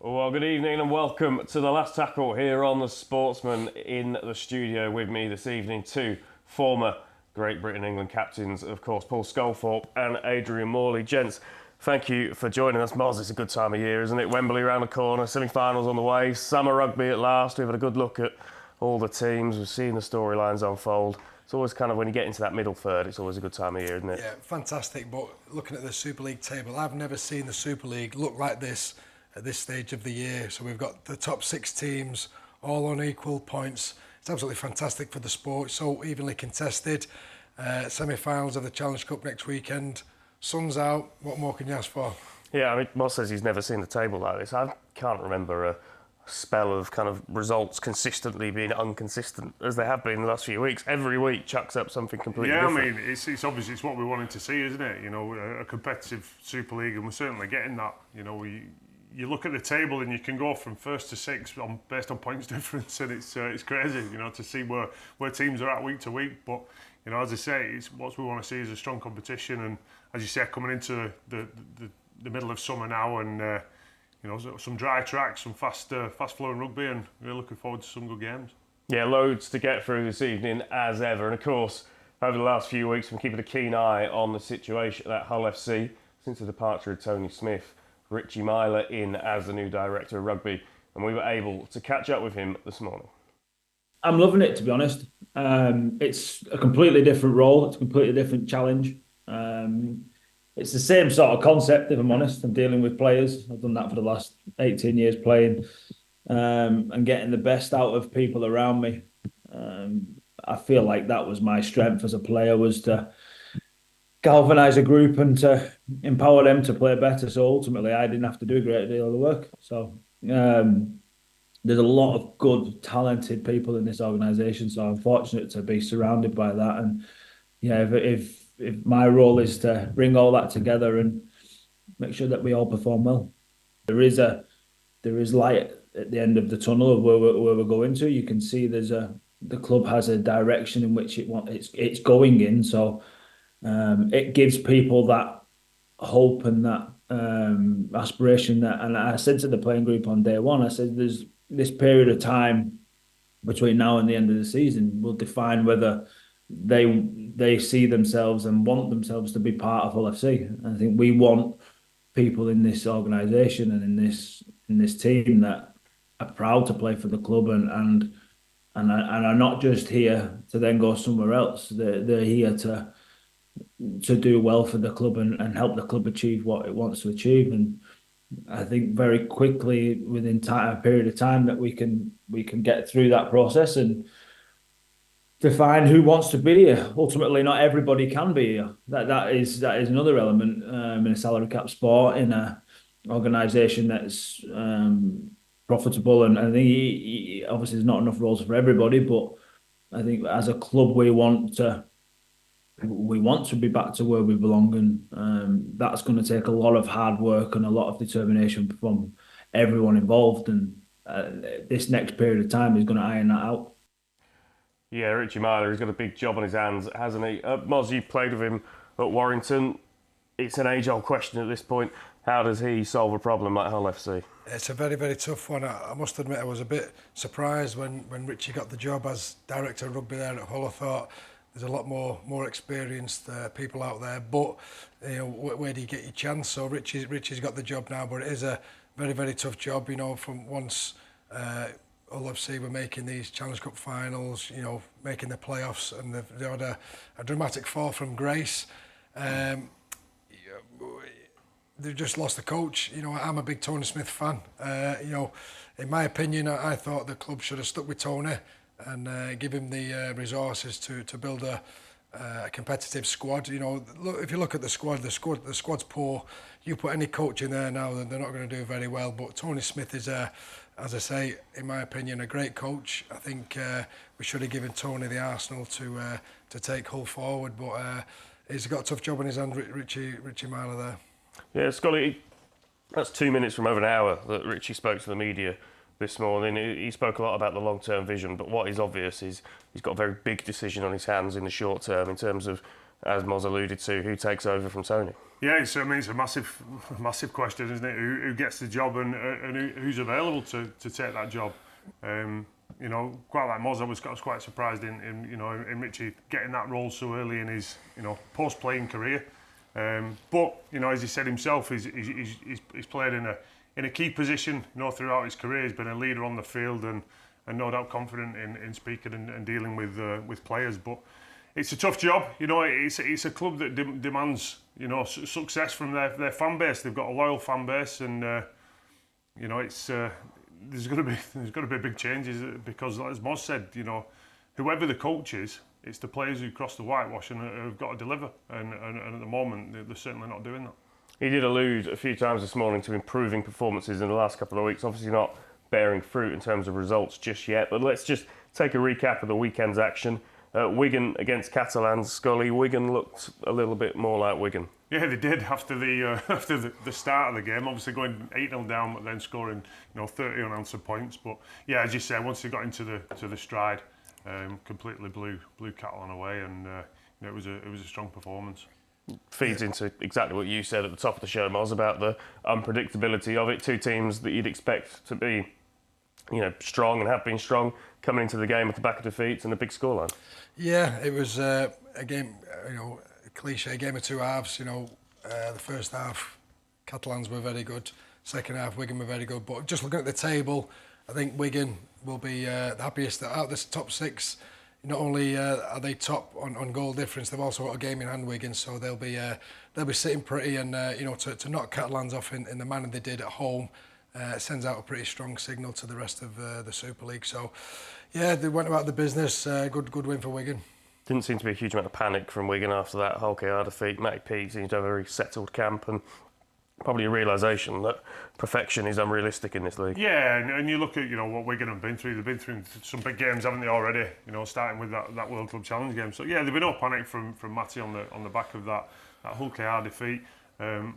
Well, good evening and welcome to the last tackle here on the Sportsman. In the studio with me this evening, two former Great Britain England captains, of course, Paul Sculthorpe and Adrian Morley. Gents, thank you for joining us. Moz, it's a good time of year, isn't it? Wembley around the corner, semi-finals on the way, summer rugby at last. We've had a good look at all the teams. We've seen the storylines unfold. It's always kind of, when you get into that middle third, it's always a good time of year, isn't it? Yeah, fantastic. But looking at the Super League table, I've never seen the Super League look like this at this stage of the year. So we've got the top 6 teams all on equal points. It's absolutely fantastic for the sport, so evenly contested. Semi-finals of the Challenge Cup next weekend. Sun's out. What more can you ask for? Yeah, I mean, Moss says he's never seen the table like this. I can't remember a spell of kind of results consistently being inconsistent as they have been in the last few weeks. Every week chucks up something completely different. Yeah, I mean, it's obviously it's what we wanted to see, isn't it? You know, a competitive Super League, and we're certainly getting that. You know, you look at the table and you can go from first to sixth based on points difference, and it's crazy, you know, to see where teams are at week to week. But you know, as I say, it's what we want to see is a strong competition, and as you say, coming into the middle of summer now, and you know, some dry tracks, some fast flowing rugby, and we're looking forward to some good games. Yeah, loads to get through this evening as ever, and of course, over the last few weeks, we've been keeping a keen eye on the situation at Hull FC since the departure of Tony Smith. Richie Myler in as the new director of rugby, and we were able to catch up with him this morning. I'm loving it, to be honest. It's a completely different role. It's a completely different challenge. It's the same sort of concept, if I'm honest. I'm dealing with players. I've done that for the last 18 years playing, and getting the best out of people around me. I feel like that was my strength as a player, was to galvanise a group and to empower them to play better. So ultimately, I didn't have to do a great deal of the work. So there's a lot of good, talented people in this organisation. So I'm fortunate to be surrounded by that. And yeah, if my role is to bring all that together and make sure that we all perform well. There is light at the end of the tunnel of where we're going to. You can see the club has a direction in which it's going in. So it gives people that hope and that aspiration. And I said to the playing group on day one, I said, there's this period of time between now and the end of the season will define whether they see themselves and want themselves to be part of Hull FC. I think we want people in this organisation and in this team that are proud to play for the club and are not just here to then go somewhere else. They're here to do well for the club and help the club achieve what it wants to achieve. And I think very quickly, within a period of time, that we can get through that process and define who wants to be here. Ultimately, not everybody can be here. That is another element in a salary cap sport, in a organisation that's profitable. And I think obviously there's not enough roles for everybody, but I think as a club we want to be back to where we belong, and that's going to take a lot of hard work and a lot of determination from everyone involved. And this next period of time is going to iron that out. Yeah, Richie Myler, he's got a big job on his hands, hasn't he? Moz, you played with him at Warrington. It's an age-old question at this point. How does he solve a problem like Hull FC? It's a very, very tough one. I must admit I was a bit surprised when Richie got the job as director of rugby there at Hull. I thought there's a lot more experienced people out there, but you know, where do you get your chance? So Richie's got the job now, but it is a very, very tough job. You know, from once Hull FC were making these Challenge Cup finals, you know, making the playoffs, and they had a dramatic fall from grace. They've just lost the coach. You know, I'm a big Tony Smith fan. You know, in my opinion, I thought the club should have stuck with Tony and give him the resources to build a competitive squad. You know, look, if you look at the squad's poor. You put any coach in there now, they're not going to do very well. But Tony Smith is as I say, in my opinion, a great coach. I think we should have given Tony the arsenal to take Hull forward, but he's got a tough job on his hand, Richie Myler there. Yeah, Scully, that's 2 minutes from over an hour that Richie spoke to the media this morning. He spoke a lot about the long-term vision, but what is obvious is he's got a very big decision on his hands in the short term in terms of as Moz alluded to, who takes over from Tony? Yeah, it's a massive question, isn't it? Who gets the job and who's available to take that job? Quite like Moz, I was quite surprised in Richie getting that role so early in his post-playing career. But as he said himself, he's played in a key position throughout his career. He's been a leader on the field and no doubt confident in speaking and dealing with players. But it's a tough job. It's a club that demands success from their fan base. They've got a loyal fan base, and it's there's going to be big changes because, as Moz said, whoever the coach is, it's the players who cross the whitewash and have got to deliver. And at the moment, they're certainly not doing that. He did allude a few times this morning to improving performances in the last couple of weeks. Obviously not bearing fruit in terms of results just yet, but let's just take a recap of the weekend's action. Wigan against Catalans. Scully, Wigan looked a little bit more like Wigan. Yeah, they did after the start of the game. Obviously going 8-0 down, but then scoring 30 unanswered points. But yeah, as you said, once they got into the stride, completely blew Catalan away, and it was a strong performance. Feeds into exactly what you said at the top of the show, Moz, about the unpredictability of it. Two teams that you'd expect to be, strong and have been strong, coming into the game at the back of defeats and a big scoreline. Yeah, it was a game, a cliche game of two halves. The first half, Catalans were very good. Second half, Wigan were very good. But just looking at the table, I think Wigan will be the happiest out of this top six. Not only are they top on goal difference, they've also got a game in hand, Wigan, so they'll be sitting pretty, and to knock Catalans off in the manner they did at home sends out a pretty strong signal to the rest of the Super League. So yeah, they went about the business. Good win for Wigan. Didn't seem to be a huge amount of panic from Wigan after that Hull KR defeat. Matty Peake seems to have a very settled camp and probably a realisation that perfection is unrealistic in this league. Yeah, and you look at what Wigan have been through. They've been through some big games, haven't they already? Starting with that World Club Challenge game. So yeah, there'll be no panic from Matty on the back of that Hull KR defeat.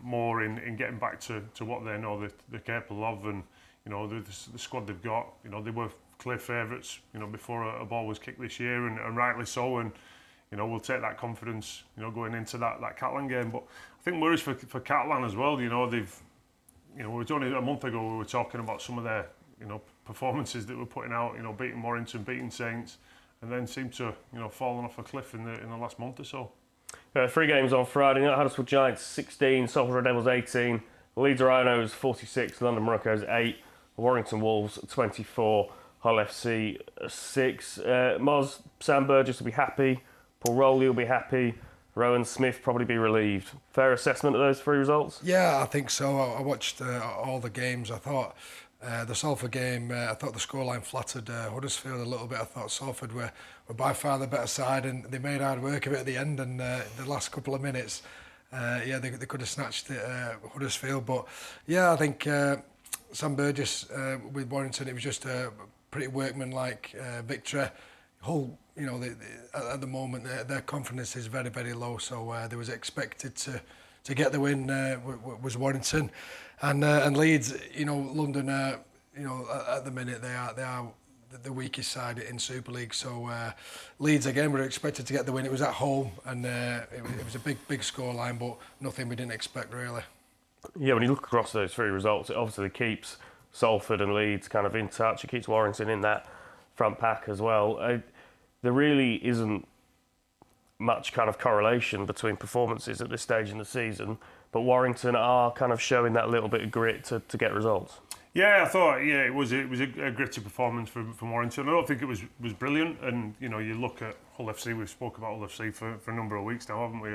More in getting back to what they know they're capable of, and the squad they've got. They were clear favourites. Before a ball was kicked this year, and rightly so. And we'll take that confidence. Going into that Catalan game, but I think worries for Catalan as well. They've, it was only a month ago we were talking about some of their, performances that were putting out. Beating Warrington, beating Saints, and then seem to, fallen off a cliff in the last month or so. 3 games on Friday night. Huddersfield Giants 16, Salford Red Devils 18, Leeds Rhinos 46, London Morocco's 8, Warrington Wolves 24, Hull FC 6. Moz, Sam Burgess will be happy. Paul Rowley will be happy. Rowan Smith probably be relieved. Fair assessment of those 3 results? Yeah, I think so. I watched all the games. I thought the Salford game, I thought the scoreline flattered Huddersfield a little bit. I thought Salford were by far the better side, and they made hard work of it at the end. And the last couple of minutes, they could have snatched it, Huddersfield. But yeah, I think Sam Burgess with Warrington, it was just a pretty workmanlike victory. Hull, at the moment, their confidence is very, very low. So they was expected to get the win. Was Warrington, and Leeds. London. At the minute they are the weakest side in Super League. So Leeds again were expected to get the win. It was at home, and it was a big scoreline, but nothing we didn't expect really. Yeah, when you look across those 3 results, it obviously keeps Salford and Leeds kind of in touch. It keeps Warrington in that front pack as well. There really isn't much kind of correlation between performances at this stage in the season, but Warrington are kind of showing that little bit of grit to get results. Yeah, I thought it was a gritty performance from Warrington. I don't think it was brilliant, and you look at Hull FC. We've spoke about Hull FC for a number of weeks now, haven't we?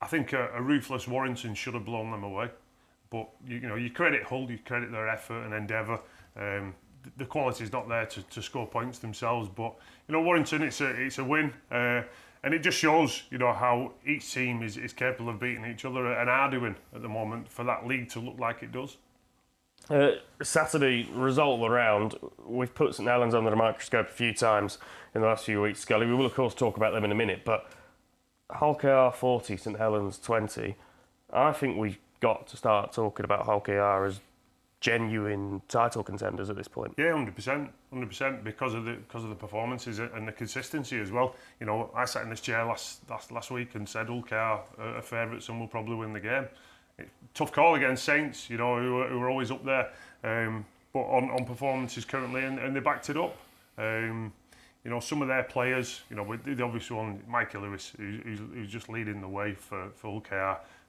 I think a ruthless Warrington should have blown them away, but you credit Hull, you credit their effort and endeavour. The quality is not there to score points themselves, but Warrington, it's a win, and it just shows how each team is capable of beating each other and are doing at the moment for that league to look like it does. Saturday result of the round, we've put St Helens under the microscope a few times in the last few weeks, Scully. We will of course talk about them in a minute, but Hull KR 40, St Helens 20. I think we've got to start talking about Hull KR as genuine title contenders at this point. Yeah, 100%, because of the performances and the consistency as well. You know, I sat in this chair last week and said Hull are favourites and will probably win the game. Tough call against Saints, you know, who are always up there, but on performances currently, and they backed it up. You know, some of their players, you know, with the obvious one, Mikey Lewis, who's just leading the way for Hull,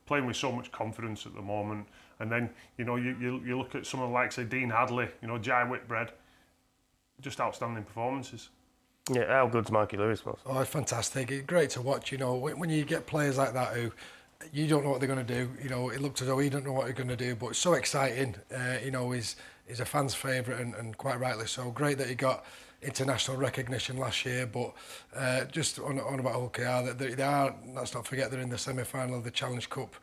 playing with so much confidence at the moment. And then, you know, you look at some of the likes of Dean Hadley, you know, Jai Whitbread, just outstanding performances. Yeah, how good's Mikey Lewis was? Oh, it's fantastic. It's great to watch, you know, when you get players like that who you don't know what they're going to do. You know, it looks as though he don't know what they're going to do, but it's so exciting. You know, he's a fan's favourite and quite rightly so. Great that he got international recognition last year, but just on about Hull KR, they are, let's not forget, they're in the semi-final of the Challenge Cup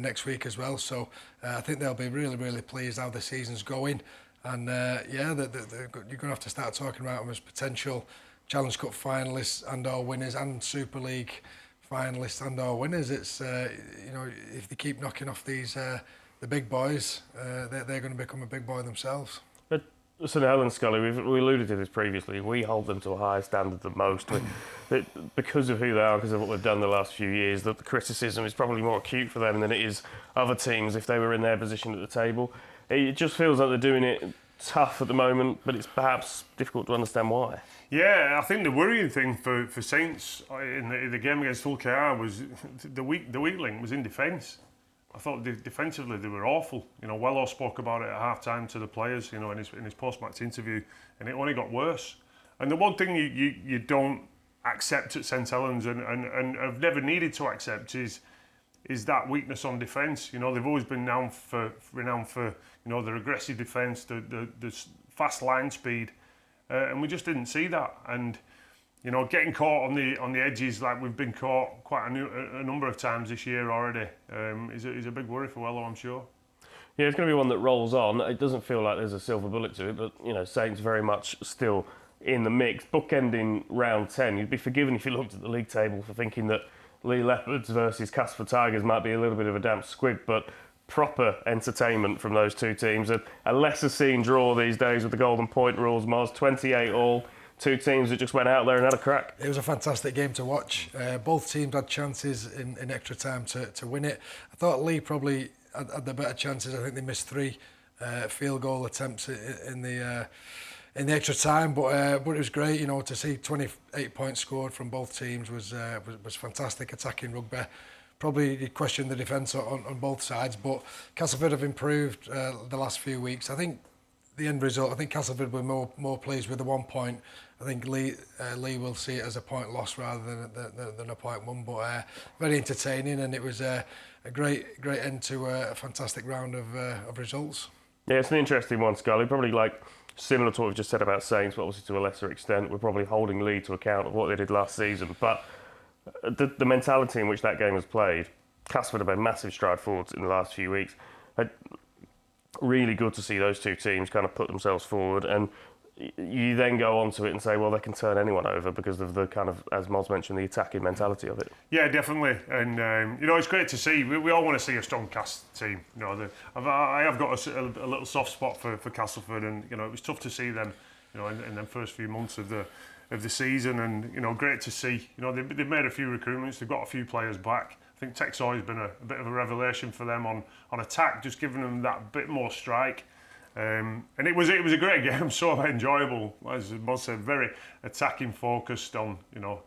next week as well. So I think they'll be really, really pleased how the season's going. And yeah, you're going to have to start talking about them as potential Challenge Cup finalists and or winners, and Super League finalists and or winners. It's you know, if they keep knocking off these the big boys, they're going to become a big boy themselves. But St Helens, Scully, we alluded to this previously. We hold them to a higher standard than most. Because of who they are, because of what they've done the last few years, that the criticism is probably more acute for them than it is other teams if they were in their position at the table. It just feels like they're doing it tough at the moment, but it's perhaps difficult to understand why. Yeah, I think the worrying thing for Saints in the game against Hull KR was the weak link was in defence. I thought defensively they were awful. You know, Wello spoke about it at half-time to the players, you know, in his post-match interview, and it only got worse. And the one thing you don't accept at St Helens and have never needed to accept is that weakness on defence. You know, they've always been renowned for you know, their aggressive defence, the fast line speed, and we just didn't see that. And you know, getting caught on the edges like we've been caught quite a number of times this year already is a big worry for Wello, I'm sure. Yeah, it's going to be one that rolls on. It doesn't feel like there's a silver bullet to it, but you know, Saints very much still in the mix. Bookending round 10, you'd be forgiven if you looked at the league table for thinking that Lee Leopards versus Castleford Tigers might be a little bit of a damp squib, but proper entertainment from those two teams. A lesser seen draw these days with the golden point rules, Moz, 28 all. Two teams that just went out there and had a crack. It was a fantastic game to watch. Both teams had chances in extra time to win it. I thought Lee probably had the better chances. I think they missed 3 field goal attempts in the extra time, but it was great. You know, to see 28 points scored from both teams was fantastic. Attacking rugby. Probably you question the defence on both sides, but Castleford have improved the last few weeks. I think the end result, I think Castleford were more pleased with the 1 point. I think Lee will see it as a point loss rather than a point won, but very entertaining, and it was a great end to a fantastic round of results. Yeah, it's an interesting one, Scully. Probably like similar to what we've just said about Saints, but obviously to a lesser extent. We're probably holding Lee to account of what they did last season, but the mentality in which that game was played, Castleford have made massive stride forwards in the last few weeks. Really good to see those two teams kind of put themselves forward, and you then go on to it and say, well, they can turn anyone over because of the kind of, as Moz mentioned, the attacking mentality of it. Yeah, definitely, and you know, it's great to see. We all want to see a strong Cast team. You know, I have got a little soft spot for Castleford, and you know, it was tough to see them, you know, in the first few months of the season, and you know, great to see. You know, they've made a few recruitments, they've got a few players back. I think Texoy has been a bit of a revelation for them on attack, just giving them that bit more strike. And it was a great game, so enjoyable. As Moz said, very attacking focused on, you know,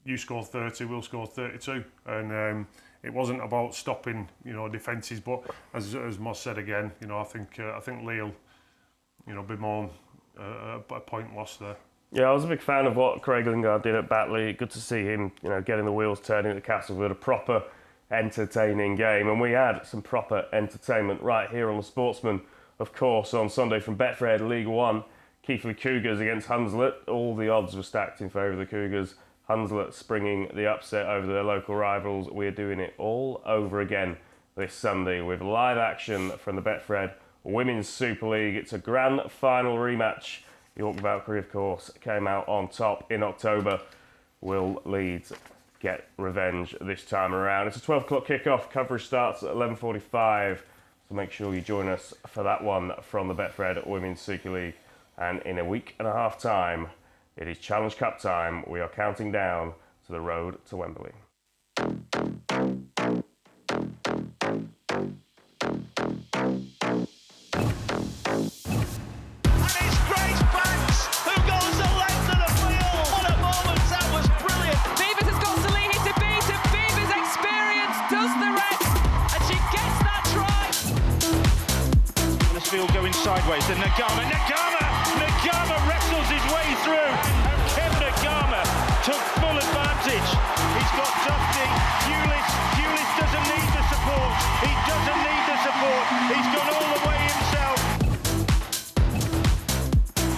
you score 30, we'll score 32, and it wasn't about stopping, you know, defences. But as Moz said again, you know, I think Lee'll, you know, be more a point loss there. Yeah, I was a big fan of what Craig Lingard did at Batley. Good to see him, you know, getting the wheels turning at Castleford. A proper entertaining game, and we had some proper entertainment right here on the Sportsman. Of course, on Sunday from Betfred League One, Keighley Cougars against Hunslet. All the odds were stacked in favour of the Cougars. Hunslet springing the upset over their local rivals. We're doing it all over again this Sunday with live action from the Betfred Women's Super League. It's a grand final rematch. York Valkyrie, of course, came out on top in October. Will Leeds get revenge this time around? It's a 12 o'clock kickoff. Coverage starts at 11:45. So make sure you join us for that one from the Betfred Women's Super League. And in a week and a half time, it is Challenge Cup time. We are counting down to the road to Wembley. Going sideways, then Nagama wrestles his way through, and Kev Nagama took full advantage. He's got Dufty, Hewlis doesn't need the support, he's gone all the way himself.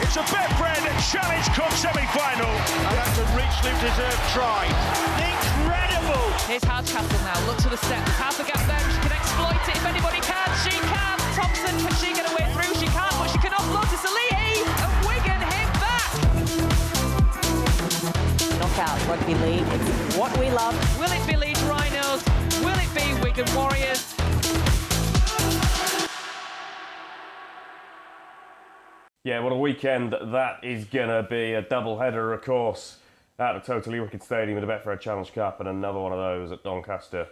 It's a Betfred Challenge Cup semi-final, and that's a richly deserved try. Incredible! Here's Hardcastle now, look to the step, there's half a gap there, she can exploit it if anybody can, she can! Thompson, can she get away through? She can't, but she can offload to Salihi, and Wigan hit back! Knockout Rugby League, it's what we love. Will it be Leeds Rhinos? Will it be Wigan Warriors? Yeah, what a weekend that is going to be. A double-header, of course, at the Totally Wicked Stadium with the Betfred Challenge Cup, and another one of those at Doncaster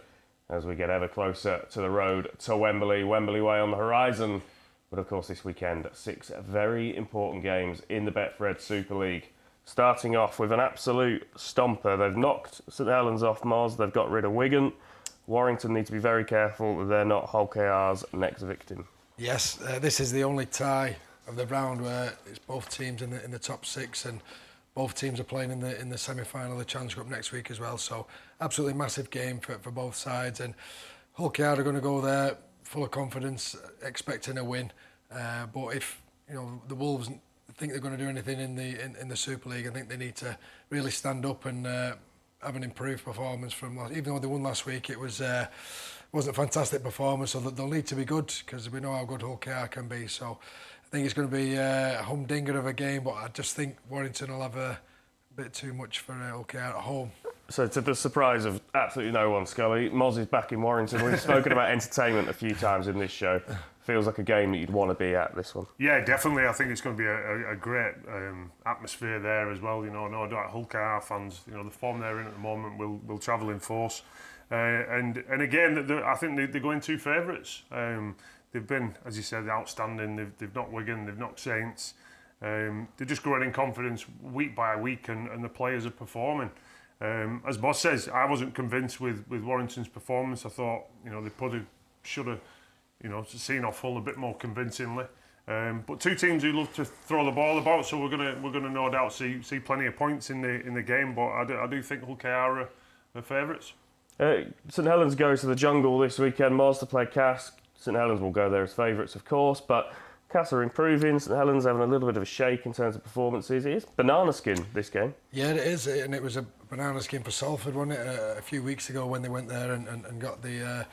as we get ever closer to the road to Wembley. Wembley way on the horizon. But of course this weekend, 6 very important games in the Betfred Super League. Starting off with an absolute stomper. They've knocked St Helens off Moz. They've got rid of Wigan. Warrington need to be very careful that they're not Hull KR's next victim. Yes, this is the only tie of the round where it's both teams in the top 6, and both teams are playing in the semi-final of the Challenge Cup next week as well. So absolutely massive game for both sides, and Hull KR are going to go there full of confidence, expecting a win. But if the Wolves think they're going to do anything in the Super League, I think they need to really stand up and have an improved performance from last. Even though they won last week, it wasn't a fantastic performance, so they'll need to be good because we know how good Hull KR can be. So I think it's going to be a humdinger of a game, but I just think Warrington will have a bit too much for Hull KR at home. So to the surprise of absolutely no one, Scully, Moz is back in Warrington. We've spoken about entertainment a few times in this show. Feels like a game that you'd want to be at, this one. Yeah, definitely. I think it's going to be a great atmosphere there as well. No doubt Hull KR fans, the form they're in at the moment will travel in force. And again, I think they're going 2 favourites. They've been, as you said, outstanding. They've knocked Wigan, they've knocked Saints. They're just growing in confidence week by week, and the players are performing. As Boss says, I wasn't convinced with Warrington's performance. I thought, they should have, seen off Hull a bit more convincingly. But 2 teams who love to throw the ball about, so we're gonna no doubt see plenty of points in the game. But I do think Hull KR are favourites. St Helens goes to the Jungle this weekend. Moz to play Cass. St Helens will go there as favourites, of course, but Cass are improving. St Helens having a little bit of a shake in terms of performances. It is banana skin, this game. Yeah, it is, and it was a banana skin for Salford, wasn't it, a few weeks ago when they went there and got the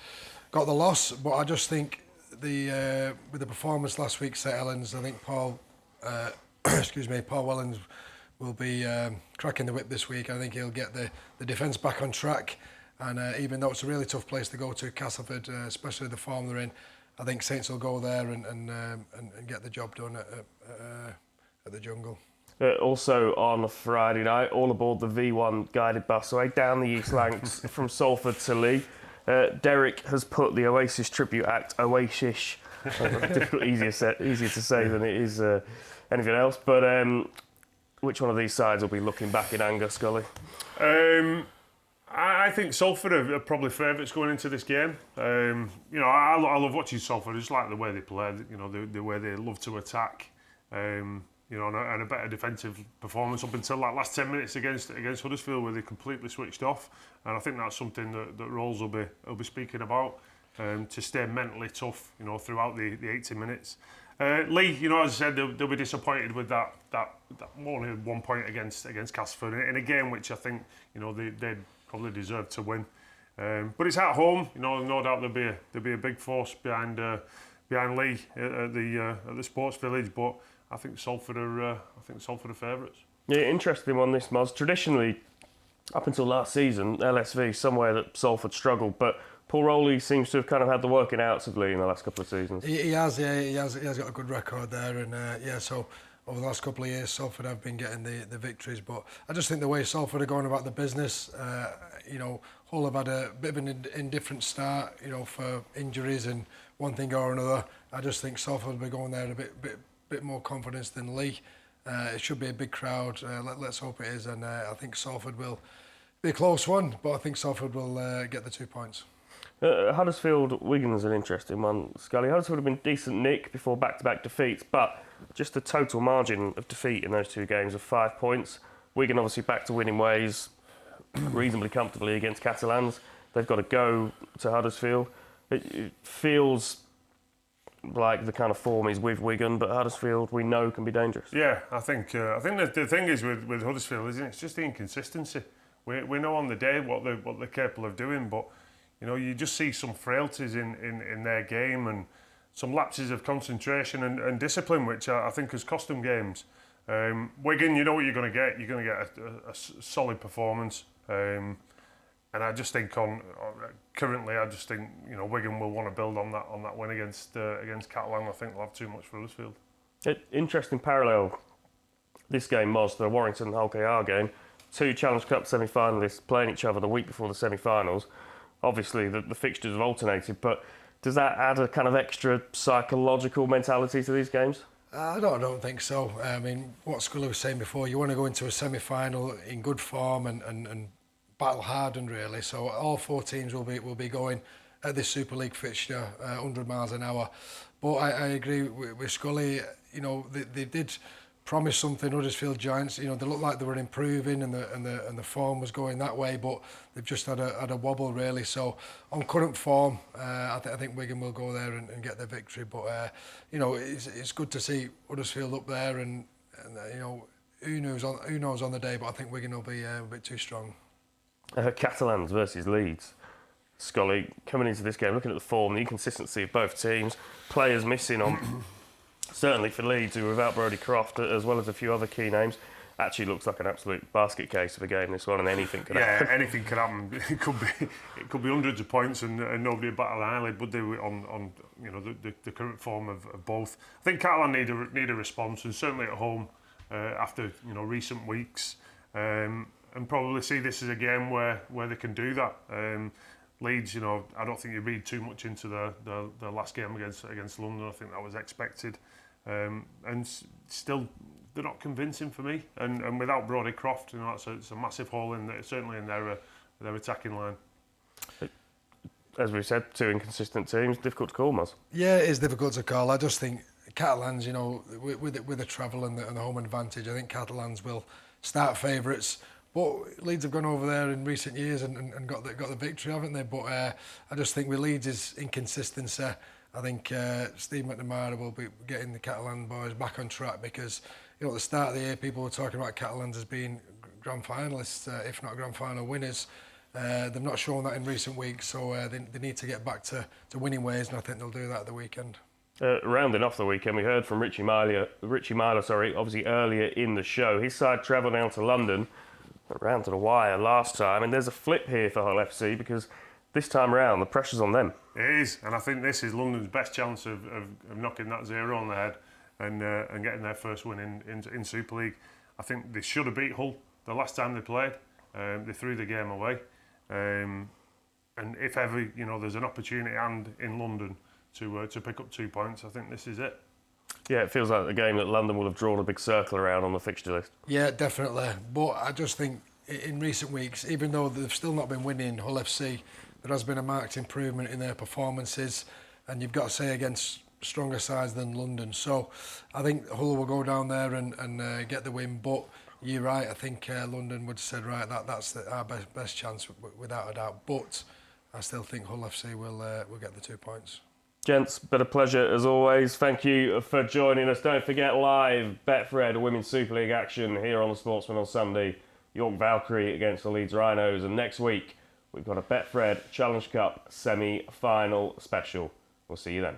loss. But I just think with the performance last week, St Helens, I think Paul Wellens will be cracking the whip this week. I think he'll get the defence back on track. And even though it's a really tough place to go to, Castleford, especially the form they're in, I think Saints will go there and get the job done at the Jungle. Also on Friday night, all aboard the V1 guided busway down the East Lancs from Salford to Lee. Derek has put the Oasis tribute act Oasis. Easier to say than it is anything else. But which one of these sides will be looking back in anger, Scully? I think Salford are probably favourites going into this game. I love watching Salford. I just like the way they play. The way they love to attack. And a better defensive performance up until that last 10 minutes against Huddersfield, where they completely switched off. And I think that's something that Rolls will be speaking about, to stay mentally tough, throughout the 80 minutes. Lee, as I said, they'll be disappointed with that only 1 point against Castleford in a game which I think they probably deserve to win. But it's at home, no doubt there'll be a big force behind Lee at the Sports Village. But I think Salford are favourites. Yeah, interesting one this, Moz. Traditionally, up until last season, LSV somewhere that Salford struggled, but Paul Rowley seems to have kind of had the working outs of Lee in the last couple of seasons. He has got a good record there, and so over the last couple of years, Salford have been getting the victories. But I just think the way Salford are going about the business, Hull have had a bit of an indifferent start, for injuries and one thing or another. I just think Salford will be going there in a bit more confidence than Lee. It should be a big crowd. Let's hope it is, and I think Salford will be a close one, but I think Salford will get the 2 points. Huddersfield Wigan is an interesting one. Scully, Huddersfield have been decent nick before back-to-back defeats, but just the total margin of defeat in those 2 games of 5 points. Wigan obviously back to winning ways reasonably comfortably against Catalans. They've got to go to Huddersfield. It feels like the kind of form is with Wigan, but Huddersfield we know can be dangerous. Yeah, I think the thing is with Huddersfield, isn't it? It's just the inconsistency. We know on the day what they're capable of doing, but you just see some frailties in their game and some lapses of concentration and discipline, which I think has cost them games. Wigan, you know what you're going to get. You're going to get a solid performance. And I just think currently, Wigan will want to build on that win against Catalans. I think they'll have too much for Huddersfield. Interesting parallel. This game was the Warrington Hull KR game. 2 Challenge Cup semi-finalists playing each other the week before the semi-finals. Obviously, the fixtures have alternated, but does that add a kind of extra psychological mentality to these games? I don't think so. I mean, what Scully was saying before, you want to go into a semi-final in good form and battle hardened, really. So all 4 teams will be going at this Super League fixture 100 miles an hour. But I agree with Scully. They did promise something. Huddersfield Giants, they looked like they were improving and the form was going that way, but they've just had a wobble, really. So on current form, I think Wigan will go there and get their victory. But it's good to see Huddersfield up there, and who knows on the day. But I think Wigan will be a bit too strong. Catalans versus Leeds. Scully, coming into this game, looking at the form, the inconsistency of both teams, players missing on. Certainly for Leeds, who are without Brodie Croft, as well as a few other key names, actually looks like an absolute basket case of a game, this one, and anything could happen. Yeah, anything could happen. It could be hundreds of points and nobody would bat an eyelid, would they, on the current form of both. I think Catalan need a response, and certainly at home after recent weeks, and probably see this as a game where they can do that. Leeds, I don't think you read too much into the last game against London. I think that was expected. And still, they're not convincing for me. And without Brodie Croft, it's a massive hole certainly in their attacking line. As we said, 2 inconsistent teams, difficult to call, Muzz. Yeah, it is difficult to call. I just think Catalans, with the travel and the home advantage, I think Catalans will start favourites. But Leeds have gone over there in recent years and got the victory, haven't they? But I just think with Leeds' inconsistency, I think Steve McNamara will be getting the Catalan boys back on track, because at the start of the year people were talking about Catalans as being grand finalists, if not grand final winners. They've not shown that in recent weeks, so they need to get back to winning ways, and I think they'll do that at the weekend. Rounding off the weekend, we heard from Richie Myler, obviously earlier in the show. His side travelled down to London, round to the wire last time, and there's a flip here for Hull FC, because this time round the pressure's on them. It is, and I think this is London's best chance of knocking that 0 on the head and getting their first win in Super League. I think they should have beat Hull the last time they played. They threw the game away, and if ever there's an opportunity and in London to pick up 2 points, I think this is it. Yeah, it feels like a game that London will have drawn a big circle around on the fixture list. Yeah, definitely. But I just think in recent weeks, even though they've still not been winning, Hull FC, there has been a marked improvement in their performances, and you've got to say against stronger sides than London. So I think Hull will go down there and get the win. But you're right, I think London would have said, right, that's our best chance without a doubt. But I still think Hull FC will get the 2 points. Gents, been a pleasure as always. Thank you for joining us. Don't forget, live Betfred Women's Super League action here on the Sportsman on Sunday. York Valkyrie against the Leeds Rhinos. And next week, we've got a Betfred Challenge Cup semi-final special. We'll see you then.